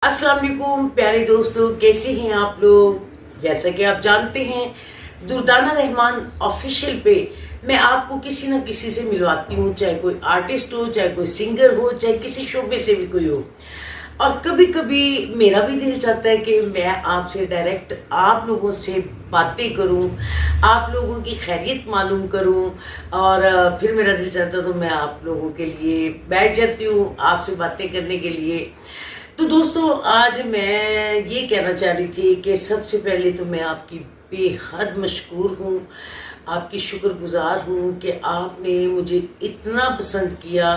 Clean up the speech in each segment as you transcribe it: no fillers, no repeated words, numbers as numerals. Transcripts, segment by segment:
अस्सलाम वालेकुम प्यारे दोस्तों, कैसे हैं आप लोग। जैसा कि आप जानते हैं, दुर्दाना रहमान ऑफिशियल पे मैं आपको किसी न किसी से मिलवाती हूँ, चाहे कोई आर्टिस्ट हो, चाहे कोई सिंगर हो, चाहे किसी शोबे से भी कोई हो। और कभी कभी मेरा भी दिल चाहता है कि मैं आपसे डायरेक्ट आप लोगों से बातें करूं, आप लोगों की खैरियत मालूम करूं। और फिर मेरा दिल चाहता है तो मैं आप लोगों के लिए बैठ जाती हूँ आपसे बातें करने के लिए। तो दोस्तों, आज मैं ये कहना चाह रही थी कि सबसे पहले तो मैं आपकी बेहद मशकूर हूँ, आपकी शुक्रगुजार हूँ कि आपने मुझे इतना पसंद किया,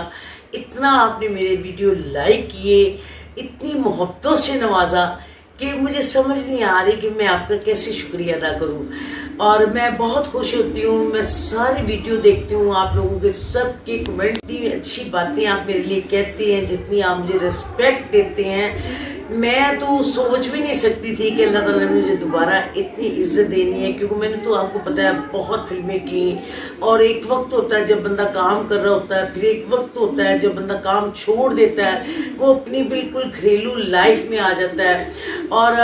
इतना आपने मेरे वीडियो लाइक किए, इतनी मोहब्बतों से नवाजा कि मुझे समझ नहीं आ रही कि मैं आपका कैसे शुक्रिया अदा करूं। और मैं बहुत खुश होती हूँ, मैं सारे वीडियो देखती हूँ, आप लोगों के सबके कमेंट्स, इतनी अच्छी बातें आप मेरे लिए कहते हैं, जितनी आप मुझे रिस्पेक्ट देते हैं। मैं तो सोच भी नहीं सकती थी कि अल्लाह ताला ने मुझे दोबारा इतनी इज्जत देनी है, क्योंकि मैंने तो आपको पता है बहुत फिल्में की। और एक वक्त होता है जब बंदा काम कर रहा होता है, फिर एक वक्त होता है जब बंदा काम छोड़ देता है, वो अपनी बिल्कुल घरेलू लाइफ में आ जाता है। और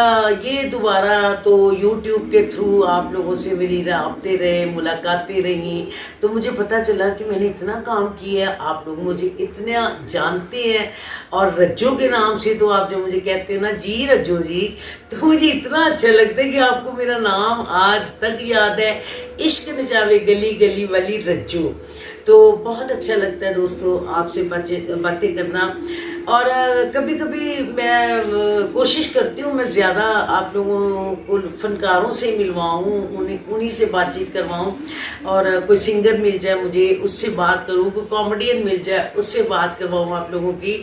ये दोबारा तो यूट्यूब के थ्रू आप लोगों से मेरी राब्ते रहे, मुलाकातें रहीं, तो मुझे पता चला कि मैंने इतना काम किया है, आप लोग मुझे इतना जानते हैं। और रज्जो के नाम से तो आप जो मुझे कहते हैं ना, जी रज्जो जी, तो मुझे इतना अच्छा लगता है कि आपको मेरा नाम आज तक याद है, इश्क न जावे गली गली वाली रज्जो। तो बहुत अच्छा लगता है दोस्तों आपसे बातें करना। और कभी कभी मैं कोशिश करती हूँ मैं ज़्यादा आप लोगों को फनकारों से मिलवाऊँ, उन्हीं से बातचीत करवाऊँ। और कोई सिंगर मिल जाए मुझे, उससे बात करूँ, कोई कॉमेडियन मिल जाए, उससे बात करवाऊँ आप लोगों की।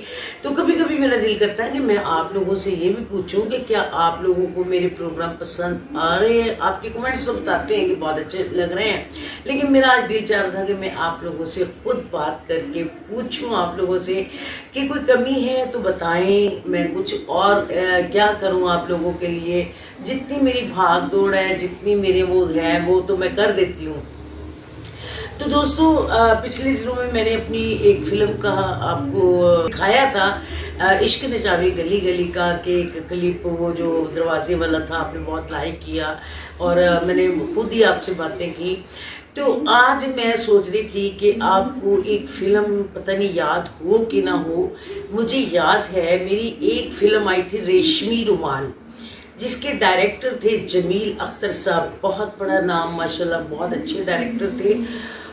तो कभी कभी मेरा दिल करता है कि मैं आप लोगों से ये भी पूछूं कि क्या आप लोगों को मेरे प्रोग्राम पसंद आ रहे हैं। आपके कमेंट्स तो बताते हैं कि बहुत अच्छे लग रहे हैं, लेकिन मेरा आज दिल चाह रहा था कि मैं आप लोगों से खुद बात करके पूछूं आप लोगों से कि कोई कमी है तो बताएं, मैं कुछ और क्या करूं आप लोगों के लिए। जितनी मेरी भाग दौड़ है, जितनी मेरे वो है, वो तो मैं कर देती हूँ। तो दोस्तों, पिछले दिनों में मैंने अपनी एक फिल्म का आपको दिखाया था, इश्क न जावे गली गली का, कि एक क्लिप वो जो दरवाजे वाला था, आपने बहुत लाइक किया और मैंने खुद ही आपसे बातें की। तो आज मैं सोच रही थी कि आपको एक फिल्म पता नहीं याद हो कि ना हो, मुझे याद है मेरी एक फिल्म आई थी रेशमी रुमाल, जिसके डायरेक्टर थे जमील अख्तर साहब, बहुत बड़ा नाम माशाल्लाह, बहुत अच्छे डायरेक्टर थे।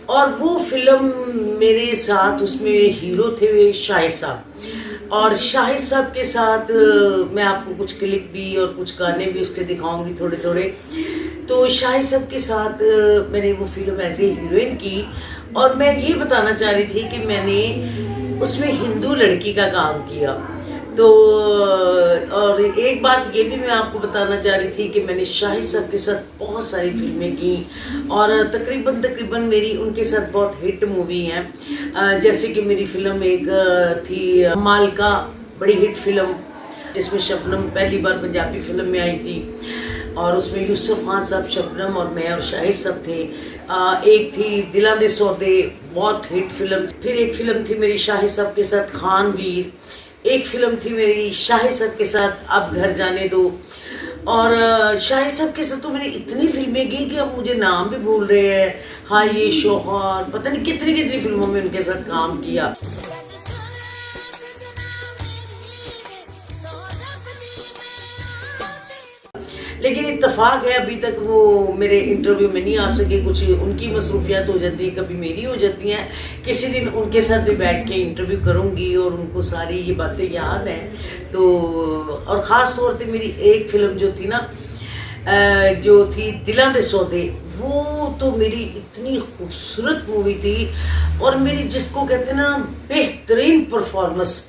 और वो फिल्म मेरे साथ, उसमें हीरो थे शाहिद साहब। और शाहिद साहब के साथ मैं आपको कुछ क्लिप भी और कुछ गाने भी उसके दिखाऊंगी थोड़े थोड़े। तो शाहिद साहब के साथ मैंने वो फिल्म एज ए हीरोइन की। और मैं ये बताना चाह रही थी कि मैंने उसमें हिंदू लड़की का काम किया। तो और एक बात ये भी मैं आपको बताना चाह रही थी कि मैंने शाहिद साहब के साथ बहुत सारी फिल्में की, और तकरीबन मेरी उनके साथ बहुत हिट मूवी हैं। जैसे कि मेरी फिल्म एक थी मालका, बड़ी हिट फिल्म, जिसमें शबनम पहली बार पंजाबी फिल्म में आई थी। और उसमें यूसुफ खान साहब, शबनम और मैं और शाहिद साहब थे। एक थी दिलां दे सौदे, बहुत हिट फिल्म। फिर एक फिल्म थी मेरी शाहिद साहब के साथ खान वीर। एक फिल्म थी मेरी शाहिद साहब के साथ अब घर जाने दो। और शाहिद साहब के साथ तो मैंने इतनी फिल्में की कि अब मुझे नाम भी भूल रहे हैं। हाँ, ये शौहर, पता नहीं कितनी कितनी फिल्मों में उनके साथ काम किया। लेकिन इत्तेफाक है अभी तक वो मेरे इंटरव्यू में नहीं आ सके, कुछ उनकी मसरूफियात हो जाती है, कभी मेरी हो जाती हैं। किसी दिन उनके साथ भी बैठ के इंटरव्यू करूंगी और उनको सारी ये बातें याद हैं। तो और ख़ास तौर पे मेरी एक फिल्म जो थी ना, जो थी दिलां दे सौदे, वो तो मेरी इतनी खूबसूरत मूवी थी। और मेरी जिसको कहते हैं ना बेहतरीन परफॉर्मेंस,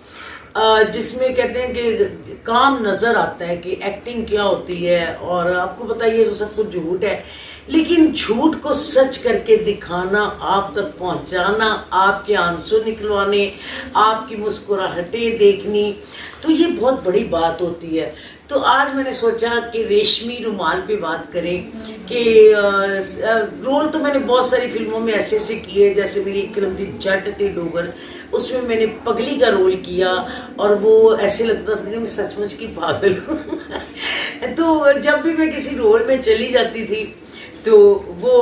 जिसमें कहते हैं कि काम नज़र आता है कि एक्टिंग क्या होती है। और आपको पता ही है तो सब कुछ झूठ है, लेकिन झूठ को सच करके दिखाना, आप तक पहुंचाना, आपके आंसू निकलवाने, आपकी मुस्कुराहटें देखनी, तो ये बहुत बड़ी बात होती है। तो आज मैंने सोचा कि रेशमी रुमाल पे बात करें कि रोल तो मैंने बहुत सारी फिल्मों में ऐसे ऐसे किए। जैसे मेरी एक फिल्म थी जट ते डोगर, उसमें मैंने पगली का रोल किया और वो ऐसे लगता था कि मैं सचमुच की पागल हूँ। तो जब भी मैं किसी रोल में चली जाती थी तो वो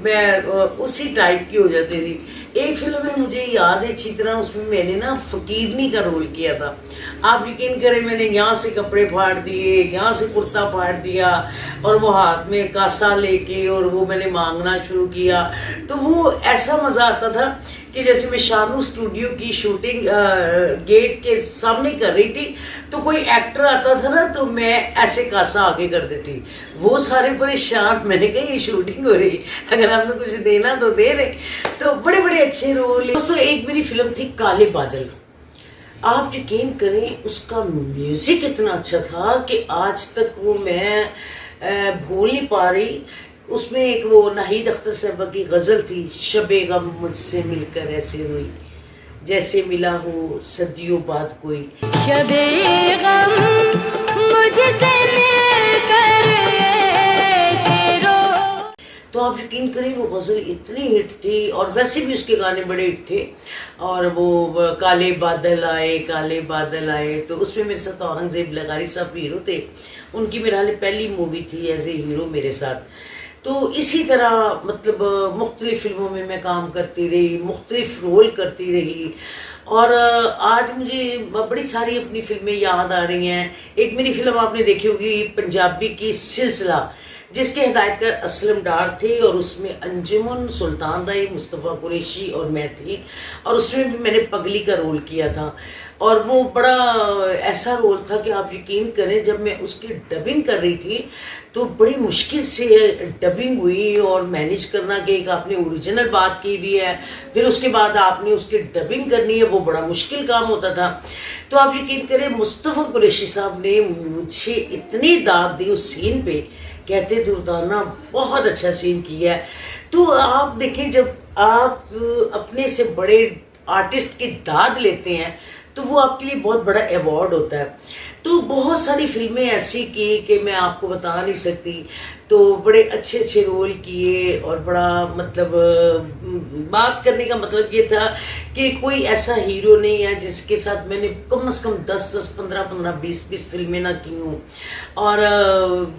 मैं उसी टाइप की हो जाती थी। एक फिल्म में मुझे याद है अच्छी तरह, उसमें मैंने ना फकीरनी का रोल किया था। आप यकीन करें, मैंने यहाँ से कपड़े फाड़ दिए, यहाँ से कुर्ता फाड़ दिया और वो हाथ में कासा लेके और वो मैंने मांगना शुरू किया। तो वो ऐसा मज़ा आता था कि जैसे मैं शानू स्टूडियो की शूटिंग गेट के सामने कर रही थी, तो कोई एक्टर आता था ना तो मैं ऐसे कासा आगे कर देती। वो सारे परेशान, मैंने कहा ये शूटिंग हो रही, अगर आपने कुछ देना तो दे दे। तो बड़े बड़े अच्छे रोल। दोस्तों एक मेरी फिल्म थी काले बादल। आप यकीन करें उसका म्यूजिक इतना अच्छा था कि आज तक वो मैं भूल नहीं पा रही। उसमें एक वो नाहिद अख्तर साहबा की गज़ल थी, शबे गम मुझसे मिलकर ऐसे रोई, जैसे मिला हो सदियों बाद कोई। शबे गम मुझसे मिलकर ऐसे रोई। तो आप यकीन करें वो गज़ल इतनी हिट थी और वैसे भी उसके गाने बड़े हिट थे। और वो काले बादल आए, काले बादल आए, तो उसमें मेरे साथ औरंगज़ेब लगारी साहब हीरो थे। उनकी मेरे हाल पहली मूवी थी एज ए हीरो मेरे साथ। तो इसी तरह मतलब मुख्तलिफ़ फिल्मों में मैं काम करती रही, मुख्तलिफ़ रोल करती रही। और आज मुझे बड़ी सारी अपनी फिल्में याद आ रही हैं। एक मेरी फिल्म आपने देखी होगी पंजाबी की सिलसिला, जिसके हिदायतकार असलम डार थे और उसमें अंजुमन सुल्तान राय, मुस्तफ़ा कुरैशी और मैं थी। और उसमें भी मैंने पगली का रोल किया था और वो बड़ा ऐसा रोल था कि आप यकीन करें, जब मैं उसकी डबिंग कर रही थी तो बड़ी मुश्किल से डबिंग हुई और मैनेज करना कि एक आपने ओरिजिनल बात की भी है, फिर उसके बाद आपने उसकी डबिंग करनी है, वो बड़ा मुश्किल काम होता था। तो आप यकीन करें मुस्तफ़ा कुरैशी साहब ने मुझे इतनी दाद दी उस सीन पे, कहते दुर्दाना बहुत अच्छा सीन किया है। तो आप देखें, जब आप अपने से बड़े आर्टिस्ट की दाद लेते हैं तो वो आपके लिए बहुत बड़ा अवार्ड होता है। तो बहुत सारी फिल्में ऐसी की कि मैं आपको बता नहीं सकती। तो बड़े अच्छे अच्छे रोल किए और बड़ा मतलब बात करने का मतलब ये था कि कोई ऐसा हीरो नहीं है जिसके साथ मैंने कम से कम 10-10, 15-15, 20-20 फिल्में ना की हूँ। और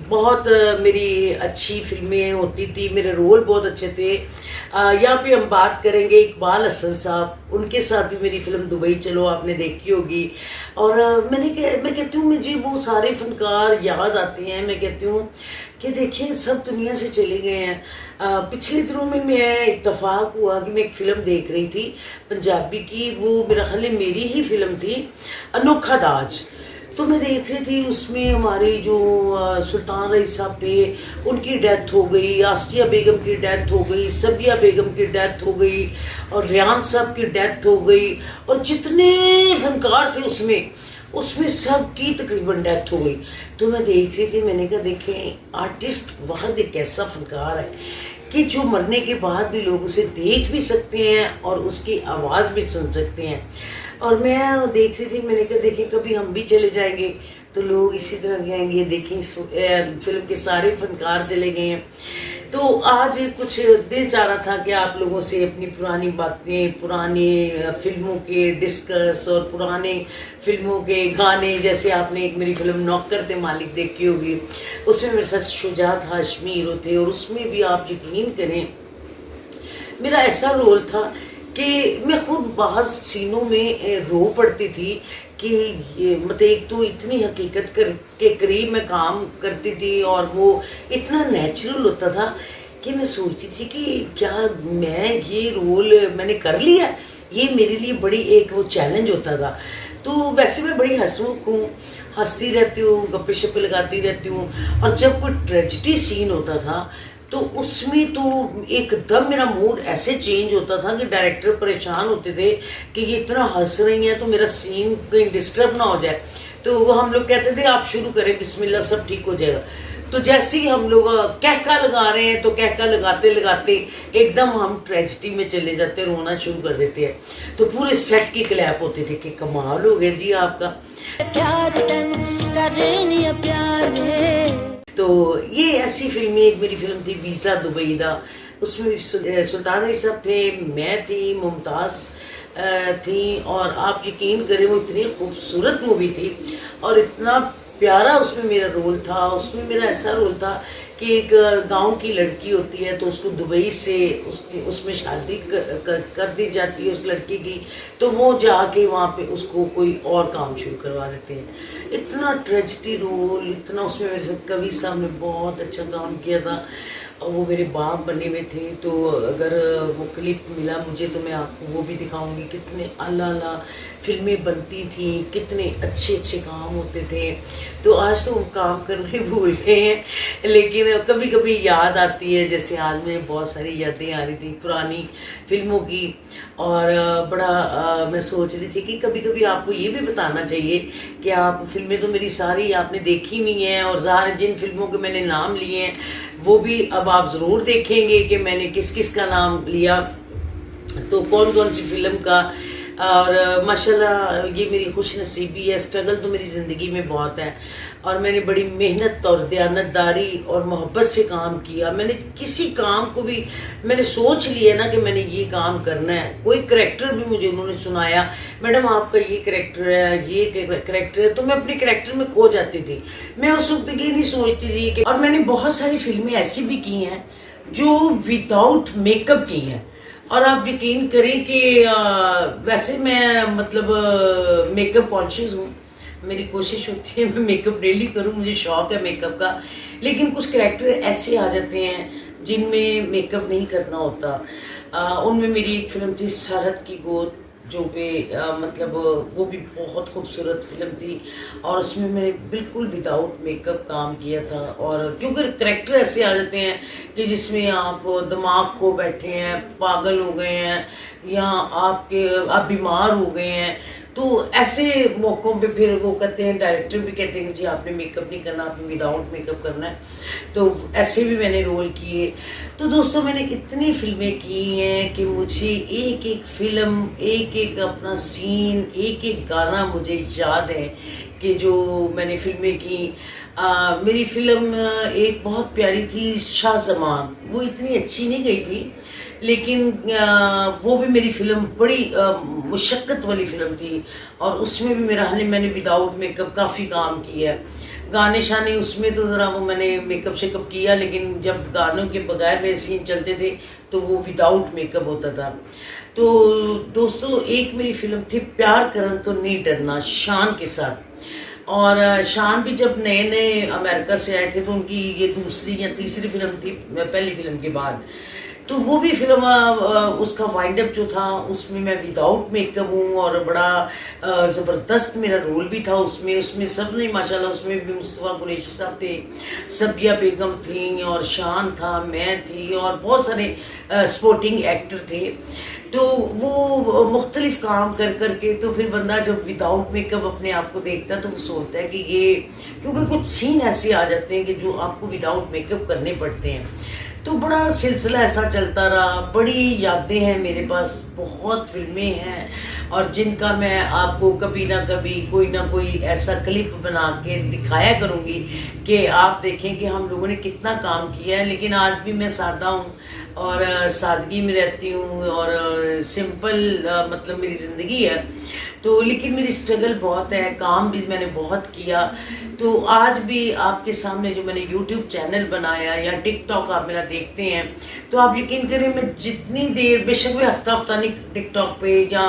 बहुत मेरी अच्छी फिल्में होती थी, मेरे रोल बहुत अच्छे थे। यहाँ पे हम बात करेंगे इकबाल हसन साहब, उनके साथ भी मेरी फिल्म दुबई चलो आपने देखी होगी। और मैं कहती हूँ मुझे वो सारे फनकार याद आते हैं। मैं कहती हूँ कि देखिए सब दुनिया से चले गए हैं। पिछले दिनों में मैं इत्तफाक हुआ कि मैं एक फ़िल्म देख रही थी पंजाबी की, वो मेरा ख्याल है मेरी ही फिल्म थी, अनोखा दाज। तो मैं देख रही थी उसमें हमारे जो सुल्तान रईस साहब थे उनकी डेथ हो गई, आसिया बेगम की डेथ हो गई, सबिया बेगम की डेथ हो गई और रियान साहब की डेथ हो गई। और जितने फनकार थे उसमें सबकी तकरीबन डेथ हो गई। तो मैं देख रही थी, मैंने कहा देखें आर्टिस्ट वहाँ एक ऐसा फनकार है कि जो मरने के बाद भी लोग उसे देख भी सकते हैं और उसकी आवाज़ भी सुन सकते हैं। और मैं देख रही थी, मैंने कहा देखें कभी हम भी चले जाएंगे तो लोग इसी तरह कहेंगे देखें फिल्म के सारे फनकार चले गए हैं। तो आज कुछ दिल चाह रहा था कि आप लोगों से अपनी पुरानी बातें, पुरानी फिल्मों के डिस्कस और पुराने फिल्मों के गाने, जैसे आपने एक मेरी फिल्म नौकर थे मालिक देखी होगी, उसमें मेरे साथ शुजात हाशमी हीरो थे। और उसमें भी आप यकीन करें मेरा ऐसा रोल था कि मैं खुद बाज़ सीनों में रो पड़ती थी कि ये मतलब एक तो इतनी हकीकत के करीब मैं काम करती थी और वो इतना नेचुरल होता था कि मैं सोचती थी कि क्या मैं ये रोल मैंने कर लिया, ये मेरे लिए बड़ी एक वो चैलेंज होता था। तो वैसे मैं बड़ी हंसमुख हूँ, हंसती रहती हूँ, गप्पे शप्पे लगाती रहती हूँ। और जब कोई ट्रेजिडी सीन होता था तो उसमें तो एकदम मेरा मूड ऐसे चेंज होता था कि डायरेक्टर परेशान होते थे कि ये इतना हंस रही हैं तो मेरा सीन कहीं डिस्टर्ब ना हो जाए। तो वो हम लोग कहते थे आप शुरू करें बिस्मिल्लाह, सब ठीक हो जाएगा। तो जैसे ही हम लोग कहका लगा रहे हैं तो कहका लगाते लगाते एकदम हम ट्रेजिडी में चले जाते, रोना शुरू कर देते हैं। तो पूरे सेट की क्लैप होते थे कि कमाल हो गया जी आपका। प्यार कर रहे प्यार में। तो ये ऐसी फिल्में, एक मेरी फिल्म थी वीज़ा दुबई दा, उसमें सुल्तान रईस साहब थे, मैं थी, मुमताज़ थी, और आप यकीन करें वो इतनी खूबसूरत मूवी थी और इतना प्यारा उसमें मेरा रोल था। उसमें मेरा ऐसा रोल था कि एक गांव की लड़की होती है तो उसको दुबई से उसमें शादी कर दी जाती है उस लड़की की, तो वो जाके वहाँ पे उसको कोई और काम शुरू करवा देते हैं। इतना ट्रेजिडी रोल, इतना उसमें मेरे साथ कवि साहब ने बहुत अच्छा काम किया था और वो मेरे बाप बने हुए थे। तो अगर वो क्लिप मिला मुझे तो मैं आपको वो भी दिखाऊंगी। कितने अल्लाह अल्लाह फिल्में बनती थी, कितने अच्छे अच्छे काम होते थे। तो आज तो हम काम करने भूल गए हैं, लेकिन कभी कभी याद आती है। जैसे आज में बहुत सारी यादें आ रही थी पुरानी फिल्मों की, और बड़ा मैं सोच रही थी कि कभी कभी आपको ये भी बताना चाहिए कि आप फिल्में तो मेरी सारी आपने देखी हुई हैं, और ज़्यादा जिन फिल्मों के मैंने नाम लिए हैं वो भी अब आप ज़रूर देखेंगे कि मैंने किस किस का नाम लिया, तो कौन कौन सी फिल्म का। और माशाल्लाह ये मेरी खुश नसीबी है। स्ट्रगल तो मेरी ज़िंदगी में बहुत है और मैंने बड़ी मेहनत और दयानतदारी और मोहब्बत से काम किया। मैंने किसी काम को भी मैंने सोच लिया ना कि मैंने ये काम करना है। कोई करैक्टर भी मुझे उन्होंने सुनाया, मैडम आपका ये करैक्टर है, ये करैक्टर है, तो मैं अपने करैक्टर में खो जाती थी। मैं उस वक्त ये नहीं सोचती थी कि, और मैंने बहुत सारी फिल्में ऐसी भी की हैं जो विदाउट मेकअप की हैं। और आप यकीन करें कि वैसे मैं मतलब मेकअप कॉन्शियस हूँ, मेरी कोशिश होती है मैं मेकअप डेली करूँ, मुझे शौक है मेकअप का। लेकिन कुछ कैरेक्टर ऐसे आ जाते हैं जिनमें मेकअप नहीं करना होता। उनमें मेरी एक फिल्म थी सरहद की गोद, जो कि मतलब वो भी बहुत खूबसूरत फिल्म थी और उसमें मैंने बिल्कुल विदाउट मेकअप काम किया था। और क्योंकि करैक्टर ऐसे आ जाते हैं कि जिसमें आप दिमाग खो बैठे हैं, पागल हो गए हैं, या आप बीमार हो गए हैं, तो ऐसे मौक़ों पे फिर वो कहते हैं, डायरेक्टर भी कहते हैं कि जी आपने मेकअप नहीं करना, आपने विदाउट मेकअप करना है। तो ऐसे भी मैंने रोल किए। तो दोस्तों मैंने इतनी फिल्में की हैं कि मुझे एक एक फिल्म, एक एक अपना सीन, एक एक गाना मुझे याद है कि जो मैंने फिल्में की। मेरी फिल्म एक बहुत प्यारी थी शाहज़मान, वो इतनी अच्छी नहीं गई थी, लेकिन वो भी मेरी फिल्म बड़ी मुशक्क़त वाली फिल्म थी और उसमें भी मैंने विदाउट मेकअप काफ़ी काम किया है। गाने शाने उसमें तो ज़रा वो मैंने मेकअप शेकअप किया, लेकिन जब गानों के बगैर मेरे सीन चलते थे तो वो विदाउट मेकअप होता था। तो दोस्तों एक मेरी फिल्म थी प्यार करन तो नहीं डरना, शान के साथ। और शान भी जब नए नए अमेरिका से आए थे तो उनकी ये दूसरी या तीसरी फिल्म थी पहली फिल्म के बाद। तो वो भी फिल्म उसका वाइंड अप जो था उसमें मैं विदाउट मेकअप हूँ और बड़ा ज़बरदस्त मेरा रोल भी था उसमें सब ने माशाल्लाह, उसमें भी मुस्तफ़ा कुरैशी साहब थे, सबिया बेगम थी और शान था, मैं थी और बहुत सारे स्पोर्टिंग एक्टर थे। तो वो मुख्तलिफ काम कर करके तो फिर बंदा जब विदाउट मेकअप अपने आप को देखता है तो वो सोचता है कि ये, क्योंकि कुछ सीन ऐसे आ जाते हैं कि जो आपको विदाउट मेकअप करने पड़ते हैं। तो बड़ा सिलसिला ऐसा चलता रहा। बड़ी यादें हैं मेरे पास, बहुत फिल्में हैं और जिनका मैं आपको कभी ना कभी कोई ना कोई ऐसा क्लिप बना के दिखाया करूँगी कि आप देखें कि हम लोगों ने कितना काम किया है। लेकिन आज भी मैं सादा हूँ और सादगी में रहती हूँ और सिंपल मतलब मेरी ज़िंदगी है। तो लेकिन मेरी स्ट्रगल बहुत है, काम भी मैंने बहुत किया। तो आज भी आपके सामने जो मैंने यूट्यूब चैनल बनाया या टिकटॉक आप मेरा देखते हैं, तो आप यकीन करें मैं जितनी देर, बेशक मैं हफ्ता नहीं टिकटॉक पे या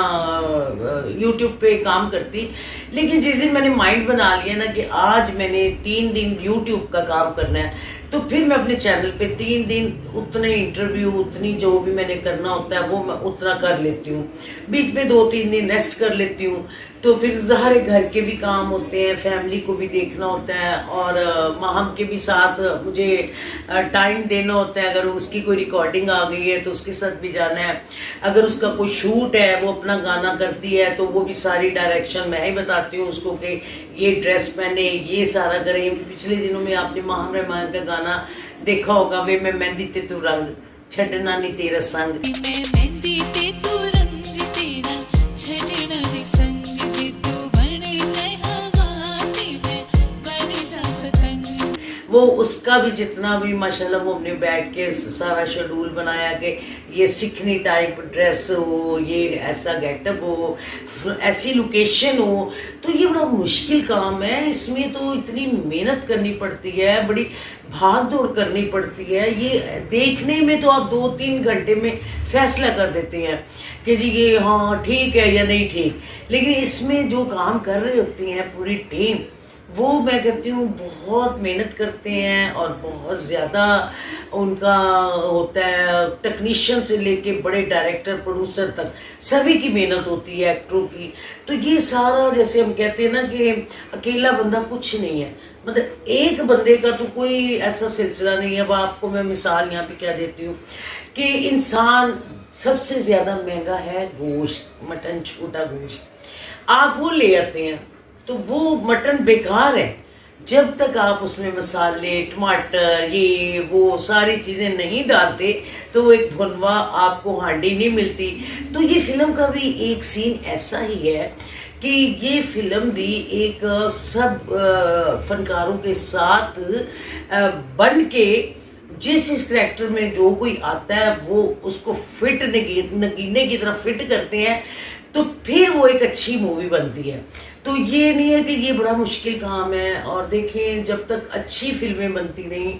यूट्यूब पे काम करती, लेकिन जिस दिन मैंने माइंड बना लिया ना कि आज मैंने 3 दिन यूट्यूब का काम करना है, तो फिर मैं अपने चैनल पे 3 दिन उतने इंटरव्यू, उतनी जो भी मैंने करना होता है वो मैं उतना कर लेती हूँ। बीच में 2-3 दिन रेस्ट कर लेती हूँ। तो फिर ज़ाहिर घर के भी काम होते हैं, फैमिली को भी देखना होता है और माहम के भी साथ मुझे टाइम देना होता है। अगर उसकी कोई रिकॉर्डिंग आ गई है तो उसके साथ भी जाना है। अगर उसका कोई शूट है, वो अपना गाना करती है, तो वो भी सारी डायरेक्शन मैं ही बताती हूँ उसको कि ये ड्रेस पहने, ये सारा करें। पिछले दिनों में आपने माहम रहमान का गाना देखा होगा, वे मैं मेहंदी ते तू रंग छड़ना नहीं तेरा संग। वो उसका भी जितना भी माशाल्लाह वो हमने बैठ के सारा शेड्यूल बनाया कि ये सिखनी टाइप ड्रेस हो, ये ऐसा गेटअप हो, ऐसी लोकेशन हो, तो ये बड़ा मुश्किल काम है। इसमें तो इतनी मेहनत करनी पड़ती है, बड़ी भाग दौड़ करनी पड़ती है। ये देखने में तो आप 2-3 घंटे में फैसला कर देते हैं कि जी ये हाँ ठीक है या नहीं ठीक, लेकिन इसमें जो काम कर रहे होती हैं पूरी टीम, वो मैं कहती हूँ बहुत मेहनत करते हैं और बहुत ज़्यादा उनका होता है। टेक्नीशियन से लेके बड़े डायरेक्टर प्रोड्यूसर तक सभी की मेहनत होती है, एक्टरों की। तो ये सारा जैसे हम कहते हैं ना कि अकेला बंदा कुछ नहीं है, मतलब एक बंदे का तो कोई ऐसा सिलसिला नहीं है। अब आपको मैं मिसाल यहाँ पे क्या देती हूँ कि इंसान सबसे ज़्यादा महंगा है गोश्त, मटन, छोटा गोश्त। आप वो ले आते हैं तो वो मटन बेकार है जब तक आप उसमें मसाले, टमाटर, ये वो सारी चीज़ें नहीं डालते, तो वो एक भुनवा आपको हांडी नहीं मिलती। तो ये फिल्म का भी एक सीन ऐसा ही है कि ये फिल्म भी एक सब फनकारों के साथ बन के जिस करैक्टर में जो कोई आता है वो उसको फिट नगीने की तरह फिट करते हैं, तो फिर वो एक अच्छी मूवी बनती है। तो ये नहीं है कि ये बड़ा मुश्किल काम है। और देखें, जब तक अच्छी फिल्में बनती नहीं,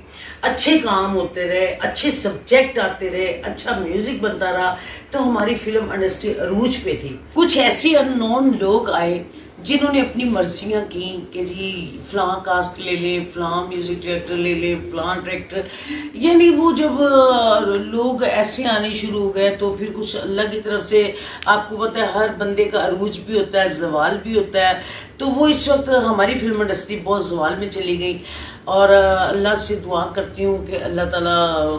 अच्छे काम होते रहे, अच्छे सब्जेक्ट आते रहे, अच्छा म्यूजिक बनता रहा, तो हमारी फिल्म इंडस्ट्री अरूज पे थी। कुछ ऐसे अननोन लोग आए जिन्होंने अपनी मर्जियां की कि जी फलां कास्ट ले ले, फलां म्यूजिक डायरेक्टर ले ले, फलां डायरेक्टर, यानी वो जब लोग ऐसे आने शुरू हो गए तो फिर कुछ अल्लाह की तरफ से, आपको पता है हर बंदे का अरूज भी होता है, जवाल भी होता है। तो वो इस वक्त हमारी फिल्म इंडस्ट्री बहुत जवाल में चली गई। और अल्लाह से दुआ करती हूँ कि अल्लाह ताला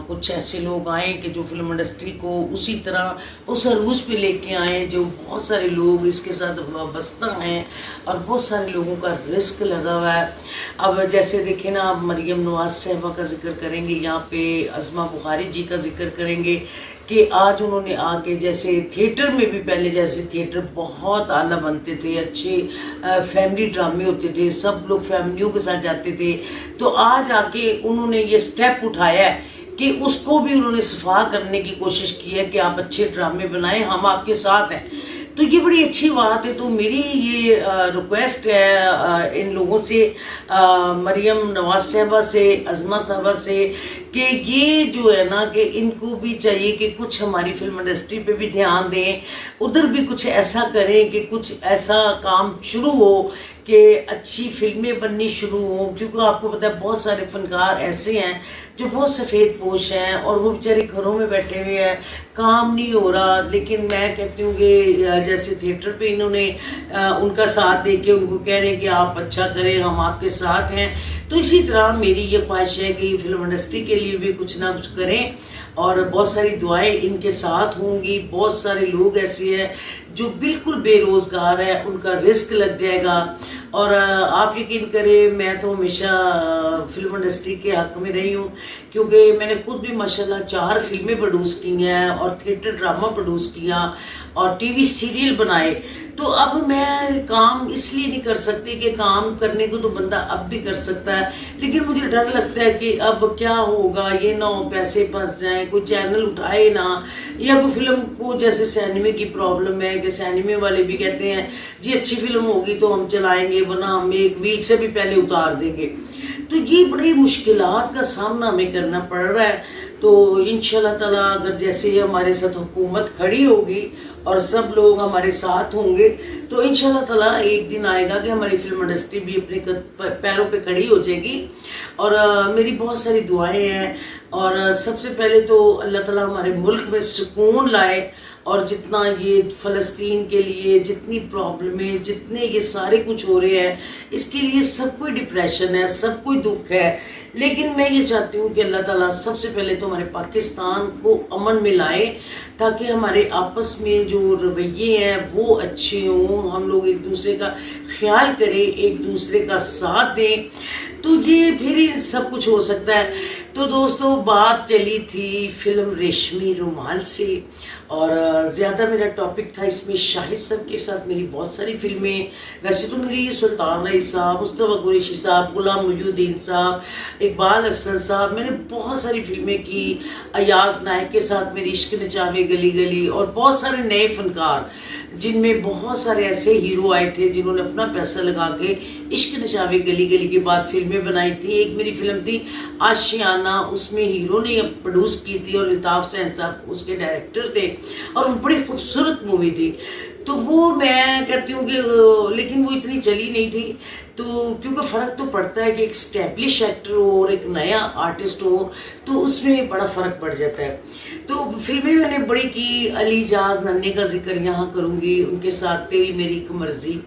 कुछ ऐसे लोग आए कि जो फिल्म इंडस्ट्री को उसी तरह उस अरूज पे लेके आए, जो बहुत सारे लोग इसके साथ वाबस्ता हैं और बहुत सारे लोगों का रिस्क लगा हुआ है। अब जैसे देखें ना, आप मरियम नवाज साहबा का जिक्र करेंगे, यहाँ पे अज़मा बुखारी जी का जिक्र करेंगे कि आज उन्होंने आके, जैसे थिएटर में भी पहले जैसे थिएटर बहुत आला बनते थे, अच्छे फैमिली ड्रामे होते थे, सब लोग फैमिलियों के साथ जाते थे, तो आज आके उन्होंने ये स्टेप उठाया है कि उसको भी उन्होंने सफा करने की कोशिश की है कि आप अच्छे ड्रामे बनाएं, हम आपके साथ हैं। तो ये बड़ी अच्छी बात है। तो मेरी ये रिक्वेस्ट है इन लोगों से, मरियम नवाज साहबा से, अज़मा साहबा से, कि ये जो है ना कि इनको भी चाहिए कि कुछ हमारी फिल्म इंडस्ट्री पे भी ध्यान दें, उधर भी कुछ ऐसा करें कि कुछ ऐसा काम शुरू हो कि अच्छी फिल्में बननी शुरू हों। क्योंकि आपको पता है बहुत सारे फनकार ऐसे हैं जो बहुत सफ़ेद पोश हैं और वो बेचारे घरों में बैठे हुए हैं, काम नहीं हो रहा। लेकिन मैं कहती हूँ कि जैसे थिएटर पे इन्होंने उनका साथ दे के उनको कह रहे हैं कि आप अच्छा करें, हम आपके साथ हैं। तो इसी तरह मेरी ये ख्वाहिश है कि फिल्म इंडस्ट्री के लिए भी कुछ ना कुछ करें और बहुत सारी दुआएं इनके साथ होंगी। बहुत सारे लोग ऐसे हैं जो बिल्कुल बेरोज़गार है, उनका रिस्क लग जाएगा। और आप यकीन करें, मैं तो हमेशा फिल्म इंडस्ट्री के हक में रही हूँ, क्योंकि मैंने खुद भी माशाल्लाह 4 फिल्में प्रोड्यूस की हैं और थिएटर ड्रामा प्रोड्यूस किया और टीवी सीरियल बनाए। तो अब मैं काम इसलिए नहीं कर सकती कि काम करने को तो बंदा अब भी कर सकता है, लेकिन मुझे डर लगता है कि अब क्या होगा, ये ना हो पैसे फंस जाएं, कोई चैनल उठाए ना, या कोई फिल्म को, जैसे सिनेमे की प्रॉब्लम है कि सिनेमे वाले भी कहते हैं जी अच्छी फिल्म होगी तो हम चलाएंगे, वरना हम 1 वीक से भी पहले उतार देंगे। तो ये बड़ी मुश्किलात का सामना हमें करना पड़ रहा है। तो इंशाल्लाह ताला अगर जैसे ही हमारे साथ हुकूमत खड़ी होगी और सब लोग हमारे साथ होंगे, तो इंशाल्लाह ताला एक दिन आएगा कि हमारी फिल्म इंडस्ट्री भी अपने पैरों पे खड़ी हो जाएगी। और मेरी बहुत सारी दुआएं हैं। और सबसे पहले तो अल्लाह ताला हमारे मुल्क में सुकून लाए, और जितना ये फ़लस्तीन के लिए जितनी प्रॉब्लमें, जितने ये सारे कुछ हो रहे हैं, इसके लिए सब कोई डिप्रेशन है, सब कोई दुख है। लेकिन मैं ये चाहती हूँ कि अल्लाह ताला सबसे पहले तो हमारे पाकिस्तान को अमन में लाए, ताकि हमारे आपस में जो रवैये हैं वो अच्छे हों, हम लोग एक दूसरे का ख्याल करें, एक दूसरे का साथ दें, तो ये फिर सब कुछ हो सकता है। तो दोस्तों बात चली थी फिल्म रेशमी रुमाल से, और ज़्यादा मेरा टॉपिक था इसमें शाहिद साहब के साथ मेरी बहुत सारी फिल्में। वैसे तो मेरी सुल्तान रईस साहब, मुस्तफा कुरैशी साहब, गुलाम मोहिउद्दीन साहब, इकबाल हसन साहब, मैंने बहुत सारी फिल्में की। अयाज नायक के साथ मेरी इश्क नचावे गली गली, और बहुत सारे नए फनकार जिनमें बहुत सारे ऐसे हीरो आए थे जिन्होंने अपना पैसा लगा के इश्क नचावे गली गली के बाद फिल्में बनाई थी। एक मेरी फिल्म थी आशियाना, उसमें हीरो ने प्रोड्यूस की थी और अल्ताफ हुसैन साहब उसके डायरेक्टर थे, और बड़ी खूबसूरत मूवी थी। तो वो मैं कहती हूँ कि लेकिन वो इतनी चली नहीं थी, तो क्योंकि फ़र्क तो पड़ता है कि एक स्टैब्लिश एक्टर हो और एक नया आर्टिस्ट हो, तो उसमें बड़ा फ़र्क पड़ जाता है। तो फिल्में मैंने बड़ी की, अली जाज नन्हे का जिक्र यहाँ करूँगी, उनके साथ तेरी मेरी एक मर्जी,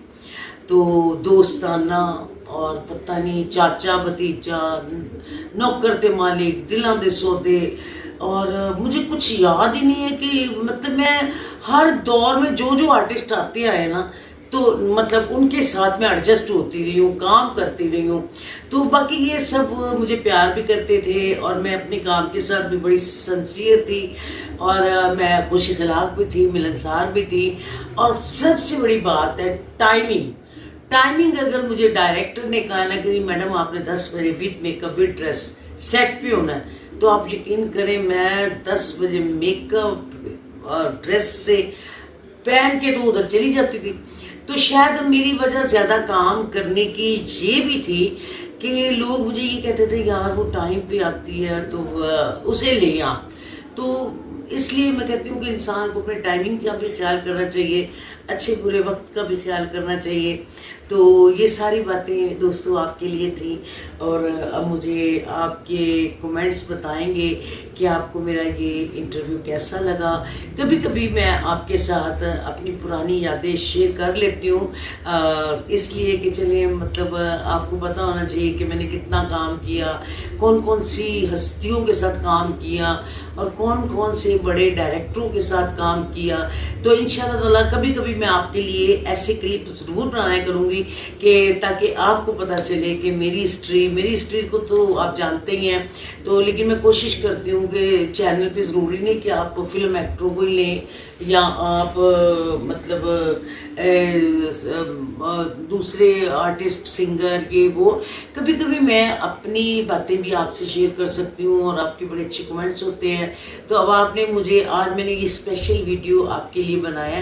तो दोस्ताना, और पता नहीं चाचा भतीजा, नौकर ते मालिक, दिलों दे सौदे, और मुझे कुछ याद ही नहीं है कि मतलब मैं हर दौर में जो जो आर्टिस्ट आते आए ना, तो मतलब उनके साथ में एडजस्ट होती रही हूँ, काम करती रही हूँ। तो बाकी ये सब मुझे प्यार भी करते थे, और मैं अपने काम के साथ भी बड़ी सिंसियर थी, और मैं खुश अखलाक भी थी, मिलनसार भी थी। और सबसे बड़ी बात है टाइमिंग। टाइमिंग अगर मुझे डायरेक्टर ने कहा ना कि मैडम आपने 10 बजे with makeup with dress set पे होना है, तो आप यकीन करें मैं 10 बजे मेकअप और ड्रेस से पहन के तो उधर चली जाती थी। तो शायद मेरी वजह ज़्यादा काम करने की ये भी थी कि लोग मुझे ये कहते थे यार वो टाइम पे आती है तो उसे ले आ। तो इसलिए मैं कहती हूँ कि इंसान को अपने टाइमिंग का भी ख्याल करना चाहिए, अच्छे बुरे वक्त का भी ख्याल करना चाहिए। तो ये सारी बातें दोस्तों आपके लिए थी, और अब मुझे आपके कमेंट्स बताएंगे कि आपको मेरा ये इंटरव्यू कैसा लगा। कभी कभी मैं आपके साथ अपनी पुरानी यादें शेयर कर लेती हूँ, इसलिए कि चलिए मतलब आपको पता होना चाहिए कि मैंने कितना काम किया, कौन कौन सी हस्तियों के साथ काम किया, और कौन कौन से बड़े डायरेक्टरों के साथ काम किया। तो इंशाल्लाह ताला कभी कभी मैं आपके लिए ऐसे क्लिप ज़रूर बनाया करूँगी कि ताकि आपको पता चले कि मेरी हिस्ट्री को तो आप जानते ही हैं। तो लेकिन मैं कोशिश करती हूँ कि चैनल पे ज़रूरी नहीं कि आप फिल्म एक्टरों को ही लें, या आप मतलब दूसरे आर्टिस्ट सिंगर के वो, कभी कभी मैं अपनी बातें भी आपसे शेयर कर सकती हूँ, और आपके बड़े अच्छे कमेंट्स होते हैं। तो अब आपने मुझे आज मैंने ये स्पेशल वीडियो आपके लिए बनाया,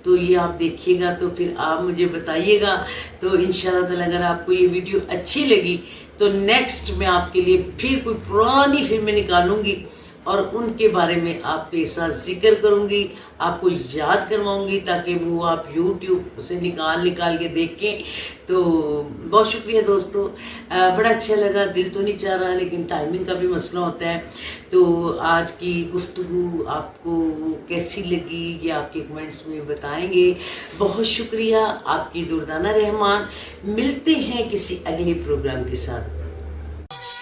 तो ये आप देखिएगा, तो फिर आप मुझे बताइएगा। तो इंशाल्लाह ताला अगर आपको ये वीडियो अच्छी लगी तो नेक्स्ट मैं आपके लिए फिर कोई पुरानी फिल्में निकालूंगी और उनके बारे में आपके साथ जिक्र करूंगी, आपको याद करवाऊंगी, ताकि वो आप YouTube से निकाल के देखें। तो बहुत शुक्रिया दोस्तों, बड़ा अच्छा लगा। दिल तो नहीं चाह रहा, लेकिन टाइमिंग का भी मसला होता है। तो आज की गुफ्तगू आपको कैसी लगी ये आपके कमेंट्स में बताएंगे। बहुत शुक्रिया, आपकी दुर्दाना रहमान। मिलते हैं किसी अगले प्रोग्राम के साथ।